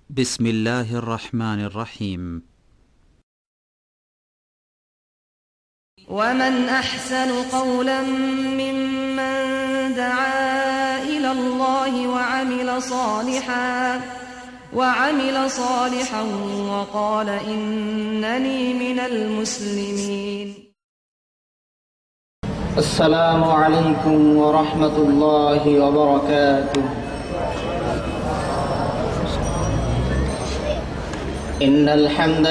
بسم الله الرحمن الرحيم. ومن أحسن قولا ممن دعا إلى الله وعمل صالحا وقال إنني من المسلمين. السلام عليكم ورحمة الله وبركاته. إن الحمد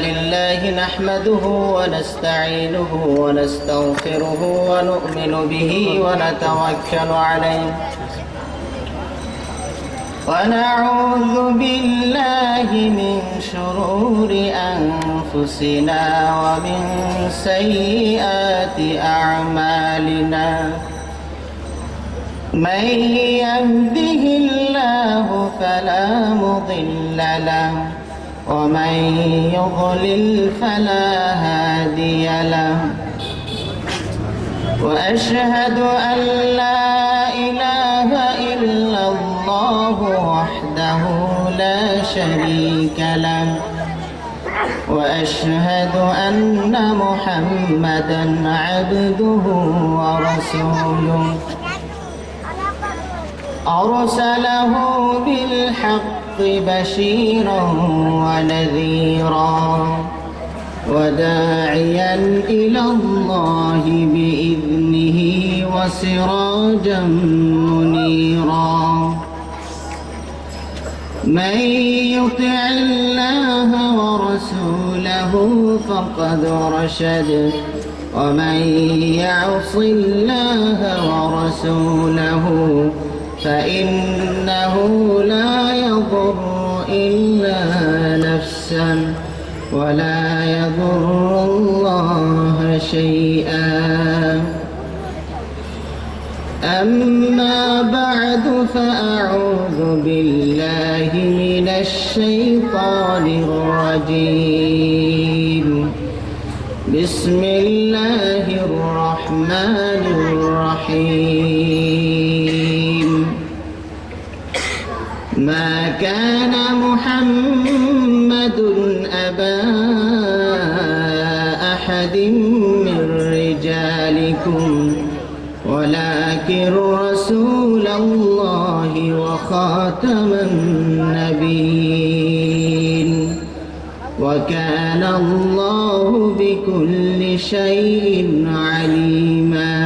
لله نحمده ونستعينه ونستغفره ونؤمن به ونتوكل عليه ونعوذ بالله من شرور أنفسنا ومن سيئات أعمالنا. من يهده الله فلا مضل له ومن يضلل فلا هادي له. وأشهد أن لا إله إلا الله وحده لا شريك له وأشهد أن محمدا عبده ورسوله أرسله بالحق بشيرا ونذيرا وداعيا إلى الله بإذنه وسراجا منيرا. من يطع الله ورسوله فقد رشد ومن يعص الله ورسوله فإنه لا يضر إلا نفسه ولا يضر الله شيئا. أما بعد فأعوذ بالله من الشيطان الرجيم. بسم الله الرحمن الرحيم. ما كان محمد أبا أحد من رجالكم ولكن رسول الله وخاتم النبيين وكان الله بكل شيء عليما.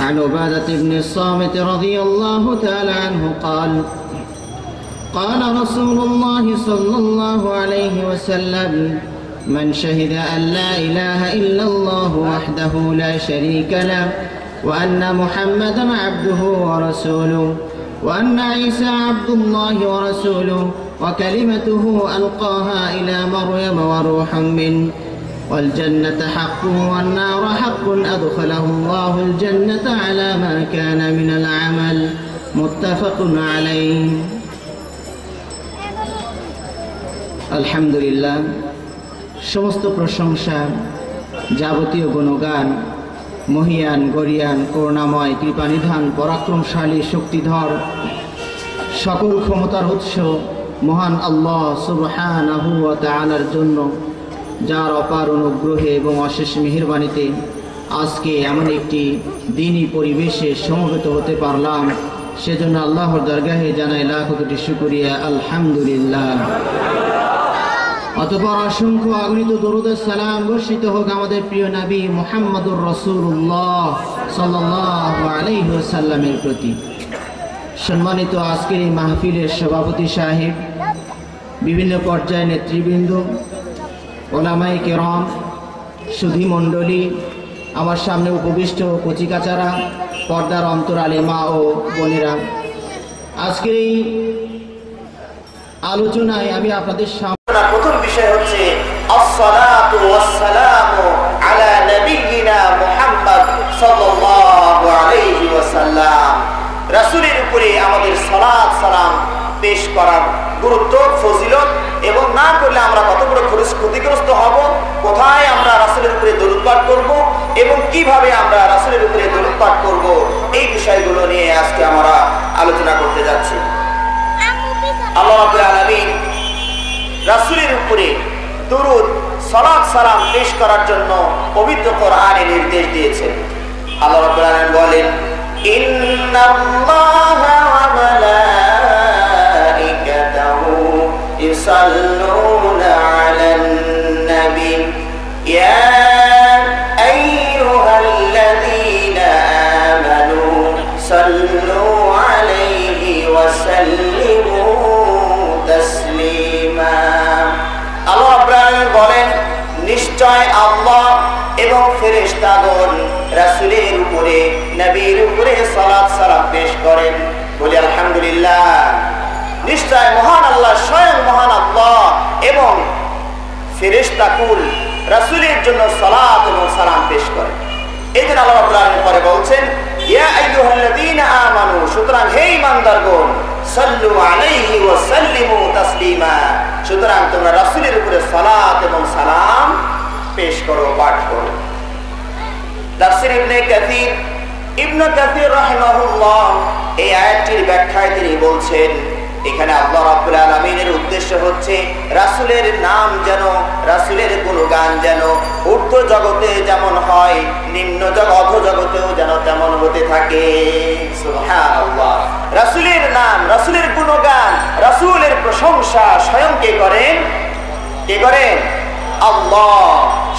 عن عبادة بن الصامت رضي الله تعالى عنه قال: قال رسول الله صلى الله عليه وسلم: من شهد أن لا إله إلا الله وحده لا شريك له وأن محمدا عبده ورسوله وأن عيسى عبد الله ورسوله وكلمته ألقاها إلى مريم وروح منه والجنة حق والنار حق أدخله الله الجنة على ما كان من العمل. متفق عليه. আলহামদুলিল্লাহ, সমস্ত প্রশংসা, যাবতীয় গুণগান মহিয়ান, গরিয়ান, করুণাময়, কৃপানিধান, পরাক্রমশালী, শক্তিধর, সকল ক্ষমতার উৎস মহান আল্লাহ সুবহানাহু ওয়া তাআলার জন্য, যার অপার অনুগ্রহে এবং অশেষ মেহেরবানিতে আজকে এমন একটি দিনী পরিবেশে সমবেত হতে পারলাম, সেজন্য আল্লাহর দরগাহে জানাই লাখ কোটি শুকরিয়া, আলহামদুলিল্লাহ। অতঃপর অসংখ্য অগণিত দরুদ ও সালাম বর্ষিত হোক আমাদের প্রিয় নবী মুহাম্মদুর রাসূলুল্লাহ সাল্লাল্লাহু আলাইহি ওয়াসাল্লামের প্রতি। সম্মানিত আজকের এই মাহফিলের সভাপতি সাহেব, বিভিন্ন পর্যায়ের নেতৃবৃন্দ, ওলামায়ে কেরাম, সুধী মণ্ডলী, আমার সামনে উপবিষ্ট কচিকাচারা, পর্দার অন্তরালে মা ও বোনেরা, আজকের এই আলোচনায় আমি আপনাদের সামনে প্রথম বিষয় হচ্ছে আসসালাতু ওয়াসসালামু আলা নবিয়িনা মুহাম্মদ সাল্লাল্লাহু আলাইহি ওয়াসাল্লাম। রাসূলের উপরে আমাদের সালাত সালাম পেশ করার গুরুত্ব, ফজিলত এবং না করলে আমরা কত বড় ক্ষতিগ্রস্ত হব, কোথায় আমরা রাসূলের উপরে দরুদ পাঠ করব এবং কিভাবে আমরা রাসূলের উপরে দরুদ পাঠ করব, এই বিষয়গুলো নিয়ে আজকে আমরা আলোচনা করতে যাচ্ছি। আল্লাহ রাব্বুল আলামিন রাসূলের উপরে দুরূদ সালাত সালাম পেশ করার জন্য পবিত্র কোরআনে নির্দেশ দিয়েছেন। আল্লাহ রাব্বুল আলামিন বলেন, ইন্নাল্লাহা ওয়া মালাইকাতাহু ইউসাল্লুনা আলান নবী ইয়া আইয়ুহাল্লাযীনা আমানু সাল্লু আলাইহি ওয়া সাল্লিমু তাসলিমা। আল্লাহ রাব্বুল আলামিন বলেন, নিশ্চয় আল্লাহ এবং ফেরেশতাগণ রাসূলের উপরে নবীর উপরে সালাত সালাম পেশ করেন। বলি আলহামদুলিল্লাহ। নিশ্চয় মহান আল্লাহ, স্বয়ং মহান আল্লাহ এবং ফেরেশতাকুল রাসূলের জন্য সালাত এবং সালাম পেশ করেন। এই জন্য আল্লাহ রাব্বুল আলামিন পরে বলছেন, ইয়া আইয়ুহাল্লাযীনা আমানু, সুতরাং হে ঈমানদারগণ, সাল্লু আলাইহি ওয়া সাল্লিমু তাসলিমা, সুতরাং তোমরা রাসূলের উপরে সালাত এবং সালাম পেশ করো, পাঠ করো। তাফসীর ইবনে কাসীর রাহিমাহুল্লাহ এই আয়াতটির ব্যাখ্যায় তিনি বলছেন, এখানে আল্লাহ রাব্বুল আলামিনের উদ্দেশ্য হচ্ছে রাসূলের নাম যেন, রাসূলের গুণগান যেন ঊর্ধ্ব জগতে যেমন হয়, নিম্ন অধো জগতেও যেন তেমন হতে থাকে। সুবহানাল্লাহ। রাসূলের নাম, রাসূলের গুণগান, রাসূলের প্রশংসা স্বয়ং কে করেন? কে করেন? আল্লাহ।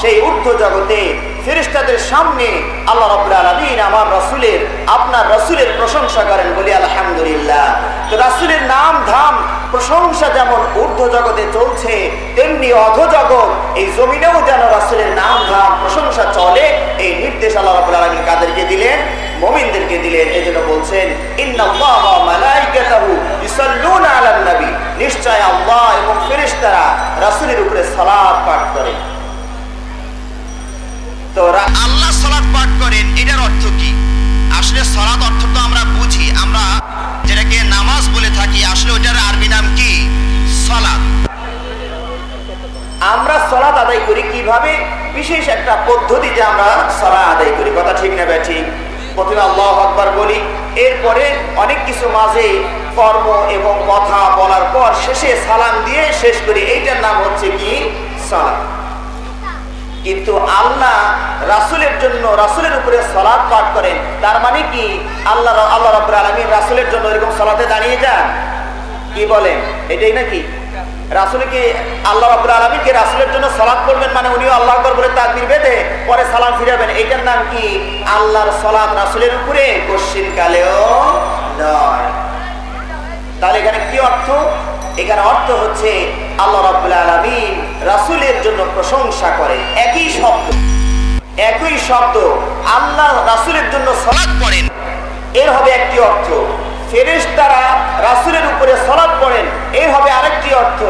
সেই ঊর্ধ্ব জগতে ফেরেশতাদের সামনে আল্লাহ রাব্বুল আলামিন আমার রাসূলের, আপনার রাসূলের প্রশংসা করেন। বলি আলহামদুলিল্লাহ। তো রাসূলের নাম ধাম প্রশংসা যেমন ঊর্ধ্ব জগতে চলছে, তেমনি অধো জগৎ এই জমিনেও যেন রাসূলের নাম ধাম প্রশংসা চলে, এই নির্দেশ আল্লাহ রাব্বুল আলামিন কাদেরকে দিলেন? মুমিনদেরকে দিলেন। এজন্য বলছেন, ইন্নাল্লাহা ওয়া মালাইকাতাহু ইউসাল্লুনা আলান নবী, নিশ্চয় আল্লাহ এবং ফেরেশতারা রাসূলের উপরে সালাত পাঠ করে। তো আল্লাহ সালাত পাঠ করেন, এটার অর্থ কি? আসলে সালাত অর্থ তো আমরা বুঝি, আমরা যেটাকে নামাজ বলে থাকি, আসলে ওটার আরবি নাম কি? সালাত। আমরা সালাত আদায় করি কিভাবে? বিশেষ একটা পদ্ধতিতে আমরা সালাত আদায় করি। কথা ঠিক না ঠিক? প্রথমে আল্লাহু আকবার বলি, এরপরে অনেক কিছু মাঝে কর্ম এবং কথা বলার পর শেষে সালাম দিয়ে শেষ করি। এইটার নাম হচ্ছে কি? সালাত। কিন্তু আল্লাহ রাসূলের জন্য, রাসূলের উপরে সালাত পাঠ করেন, তার মানে কি আল্লাহ রাব্বুল আলামিন রাসূলের জন্য এরকম সালাতে দাঁড়িয়ে যান? কি বলেন? এটাই নাকি? রাসূলকে আল্লাহ রাব্বুল আলামিন কে রাসূলের জন্য সালাত পড়বেন মানে উনিও আল্লাহু আকবার বলে তাকবীর বেঁধে পরে সালাম ফিরাবেন, এটার নাম কি? আল্লাহর সালাত রাসূলের উপরে কোশ্চিন কালেও নয়। তাহলে এখানে কি অর্থ? এখানে অর্থ হচ্ছে আল্লাহ রাব্বুল আলামিন রাসূলের জন্য প্রশংসা করেন। একই শব্দ আল্লাহ রাসূলের জন্য সালাত পড়েন, এর হবে একটি অর্থ। ফেরেশতারা রাসূলের উপরে সালাত পড়েন, এর হবে আরেকটি অর্থ।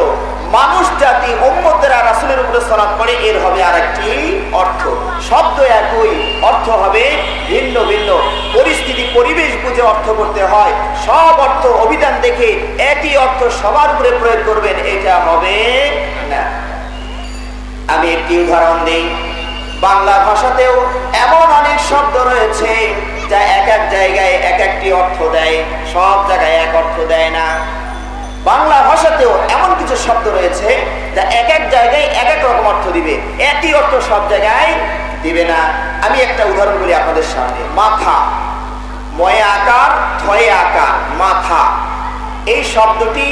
মানুষ জাতি উম্মতেরা রাসূলের উপরে সালাত পড়ে, এর হবে আরেকটি অর্থ। শব্দ একই, অর্থ হবে ভিন্ন ভিন্ন। পরিস্থিতি পরিবেশ বুঝে অর্থ করতে হয়। সব অর্থ অভিধান দেখে একই অর্থ সবার উপরে প্রয়োগ করবেন, এটা হবে না। আমি একটি উদাহরণ দিই। বাংলা ভাষাতেও এমন অনেক শব্দ রয়েছে যা এক এক জায়গায় এক একটি অর্থ দেয়, সব জায়গায় এক অর্থ দেয় না। বাংলা ভাষাতেও এমন কিছু শব্দ রয়েছে যা এক এক জায়গায় এক এক রকম অর্থ দিবে, একই অর্থ সব জায়গায় দিবে না। আমি একটা উদাহরণ বলি আপনাদের সামনে। মাথা, ময়ে আকার, থয়ে আকার, মাথা। এই শব্দটি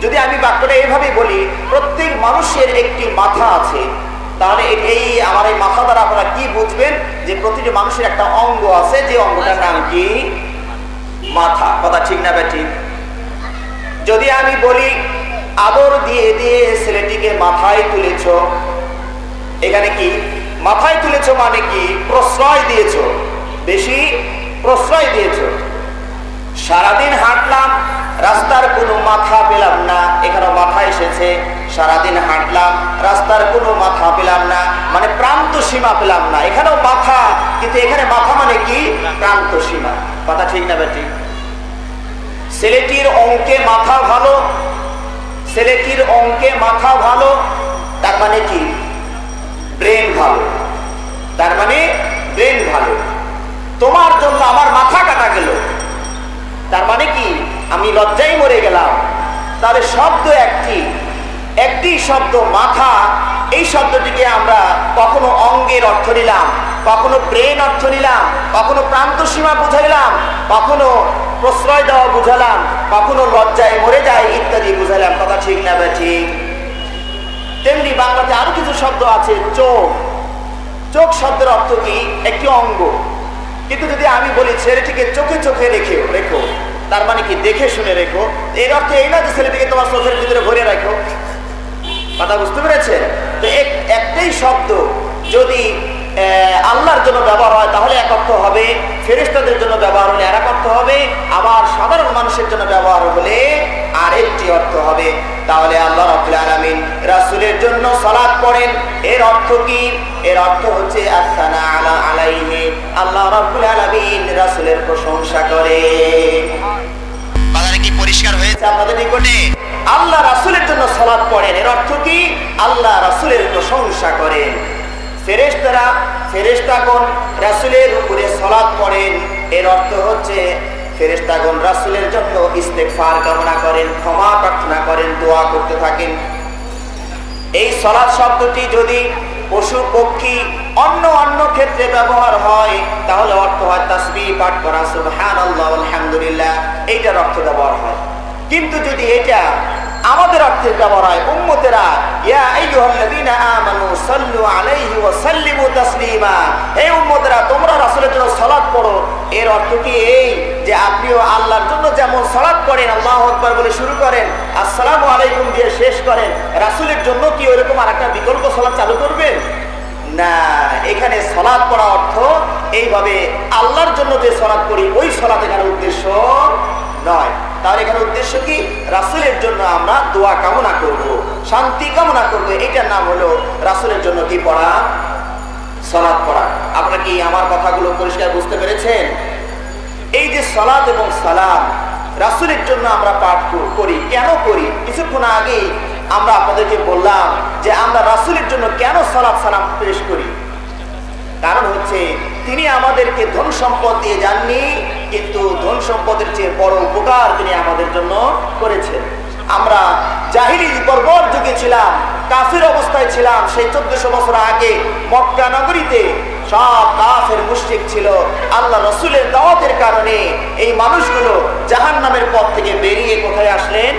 যদি আমি বাক্যটা এইভাবে বলি, প্রত্যেক মানুষের একটি মাথা আছে, তাহলে এই আমার এই মাথা দ্বারা আপনারা কি বুঝবেন? যে প্রতিটি মানুষের একটা অঙ্গ আছে, যে অঙ্গটার নাম কি? মাথা। কথা ঠিক না ঠিক? যদি আমি বলি আদর দিয়ে দিয়ে ছেলেটিকে মাথায় তুলেছ, এখানে কি মাথায় তুলেছ মানে কি? প্রশ্রয় দিয়েছ, বেশি প্রশ্রয় দিয়েছ। সারাদিন হাঁটলাম, রাস্তার কোনো মাথা পেলাম না, এখানে মাথা এসেছে। সারাদিন হাঁটলাম, রাস্তার কোনো মাথা পেলাম না, মানে প্রান্ত সীমা পেলাম না, এখানেও মাথা, কিন্তু এখানে মাথা মানে কি? প্রান্ত সীমা। কথা ঠিক না ঠিক? ছেলেটির অঙ্কে মাথা ভালো, ছেলেটির অঙ্কে মাথা ভালো, তার মানে কি? ব্রেন ভালো, তার মানে ব্রেন ভালো। তোমার জন্য আমার মাথা কাটা গেল, তার মানে কি আমি লজ্জায় মরে গেলাম। তাহলে শব্দ একটি শব্দ মাথা, এই শব্দটিকে আমরা কখনো অঙ্গের অর্থ নিলাম, কখনো ব্রেন অর্থ নিলাম, কখনো প্রান্ত সীমা বুঝাইলাম, কখনো প্রশ্রয় দেওয়া বুঝালাম, কখনো লজ্জায় মরে যায় ইত্যাদি বুঝাইলাম। কথা ঠিক না ঠিক? তেমনি বাংলাতে আরো কিছু শব্দ আছে। চোখ শব্দের অর্থ কি? একটি অঙ্গ। কিন্তু যদি আমি বলি ছেলেটিকে চোখে চোখে রেখো, তার মানে কি দেখে শুনে রেখো, এর অর্থ এই না যে ছেলেটিকে তোমার চোখের ভিতরে ভরে রাখো। কথা বুঝতে পেরেছেন? তো একটাই শব্দ যদি আল্লাহর জন্য ব্যবহার হয় তাহলে এক অর্থ হবে, ফেরেশতাদের জন্য ব্যবহার হলে আর এক অর্থ হবে, আবার সাধারণ মানুষের জন্য ব্যবহার হলে আরেকটি অর্থ হবে। তাহলে আল্লাহ রাব্বুল আলামিন রাসূলের জন্য সালাত পড়েন, এর অর্থ কি? এর অর্থ হচ্ছে আসসানা আলাইহি, আল্লাহ রাব্বুল আলামিন রাসূলের প্রশংসা করে। কথাটা কি পরিষ্কার হয়েছে আপনাদের নিকটে? আল্লাহ রাসূলের জন্য সালাত পড়েন, এর অর্থ কি? আল্লাহ রাসূলের প্রশংসা করেন। ফেরেশতাগণ রাসূলের উপরে সালাত পড়েন, এর অর্থ হচ্ছে ফেরেশতাগণ রাসূলের জন্য ইস্তেগফার কামনা করেন, ক্ষমা প্রার্থনা করেন, দোয়া করতে থাকেন। এই সালাত শব্দটি যদি পশু পক্ষী অন্য ক্ষেত্রে ব্যবহার হয় তাহলে অর্থ হয় তাসবিহ পাঠ করা, সুবহানাল্লাহ আলহামদুলিল্লাহ, এইটার অর্থ ব্যবহার হয়। কিন্তু যদি এটা আমাদের অর্থে ব্যবহার হয়, উম্মতেরা ইয়া আইয়ুহাল্লাযীনা আমানু সাল্লু আলাইহি ওয়া সাল্লিমু তাসলিমা, হে উম্মতেরা তোমরা রাসূলের জন্য সালাত পড়ো, এর অর্থ কি এই যে আপনিও আল্লাহর জন্য যেমন সালাত পড়েন, আল্লাহু আকবার বলে শুরু করেন, আসসালামু আলাইকুম দিয়ে শেষ করেন, রাসূলের জন্য কি এরকম আরেকটা বিকল্প সালাত চালু করবেন? না, এখানে সালাত পড়া অর্থ এইভাবে আল্লাহর জন্য যে সালাত করি ওই সালাত এখানে উদ্দেশ্য নয়। তাহলে এখানে উদ্দেশ্য কি? রাসূলের জন্য আমরা দোয়া কামনা করব, শান্তি কামনা করব, এটার নাম হলো রাসূলের জন্য কি পড়া? সালাত পড়া। আপনারা কি আমার কথাগুলো পরিষ্কার বুঝতে পেরেছেন? এই যে সালাত এবং সালাম রাসূলের জন্য আমরা পাঠ করি, কেন করি? কিছুক্ষণ আগে আমরা আপনাদেরকে বললাম যে আমরা রাসূলের জন্য কেন সালাত সালাম পেশ করি। কারণ হচ্ছে তিনি আমাদেরকে ধন সম্পদ দিয়ে যাননি, কিন্তু ধন সম্পদের চেয়ে বড় উপকার তিনি আমাদের জন্য করেছেন। আমরা জাহিলি বর্বর যুগে ছিলাম, কাফির অবস্থায় ছিলাম। সেই 1400 বছর আগে মক্কা নগরীতে সব কাফের মুশরিক ছিল। আল্লাহ রাসূলের দাওয়াতের কারণে এই মানুষগুলো জাহান্নামের পথ থেকে বেরিয়ে কোথায় আসলেন?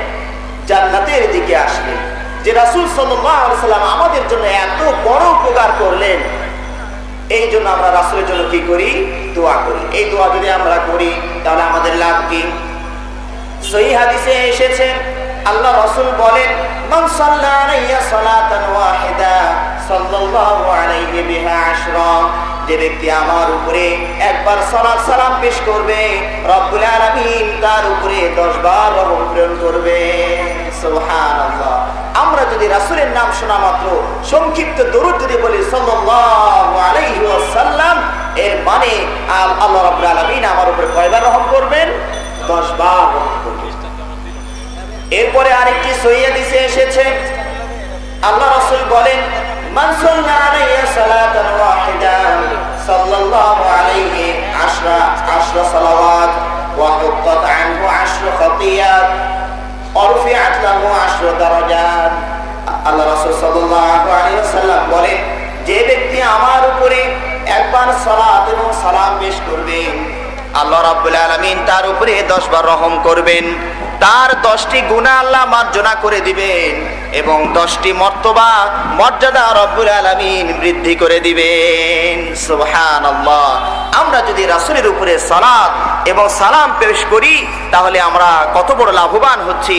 জান্নাতের দিকে আসলেন। যে রাসূল সাল্লাল্লাহু আলাইহি সাল্লাম আমাদের জন্য এত বড় উপকার করলেন, এই জন্য আমরা রাসূলের জন্য কি করি? দোয়া করি। এই দোয়া যদি আমরা করি তাহলে আমাদের লাভ কি? সহিহ হাদিসে এসেছে আল্লাহ রাসূল বলেন, মান সাল্লা আলাইয়া সালাতান ওয়াহিদা সাল্লাল্লাহু আলাইহি বিহা আশরা, যে ব্যক্তি আমার উপরে একবার সালাত সালাম পেশ করবে রব্বুল আলামিন তার উপরে 10 বার রহমত প্রেরণ করবে। সুবহানাল্লাহ। আমরা যদি রাসূলের নাম শোনা মাত্র সংক্ষিপ্ত দরুদ যদি বলি সাল্লাল্লাহু আলাইহি ওয়াসাল্লাম, এর মানে আল্লাহ রাব্বুল আলামিন আমার উপরে কয়বার রহম করবেন? 10 বার রহম করবেন। এরপরে আরেকটি সহিহ হাদিসে এসেছে আল্লাহ রাসূল বলেন, মান সাল্লা আলাইয়া সালাতান ওয়াহিদা সাল্লাল্লাহু আলাইহি আশরা সালাওয়াত ওয়া হুত্তাত আনহু 10 খাতিয়াত অরফিআত লাহু 10 দারাজাত। আল্লাহ রাসূল সাল্লাল্লাহু আলাইহি ওয়াসাল্লাম বলেন, যে ব্যক্তি আমার উপরে একবার সালাত এবং সালাম পেশ করবে আল্লাহ রাব্বুল আলামিন তার উপরে 10 বার রহম করবেন, তার 10টি গুনাহ আল্লাহ মার্জনা করে দিবেন এবং 10টি মর্যাদা রব্বুল আলামিন বৃদ্ধি করে দিবেন। সুবহানাল্লাহ। আমরা যদি রাসূলের উপরে সালাত এবং সালাম পেশ করি তাহলে আমরা কত বড় লাভবান হচ্ছি।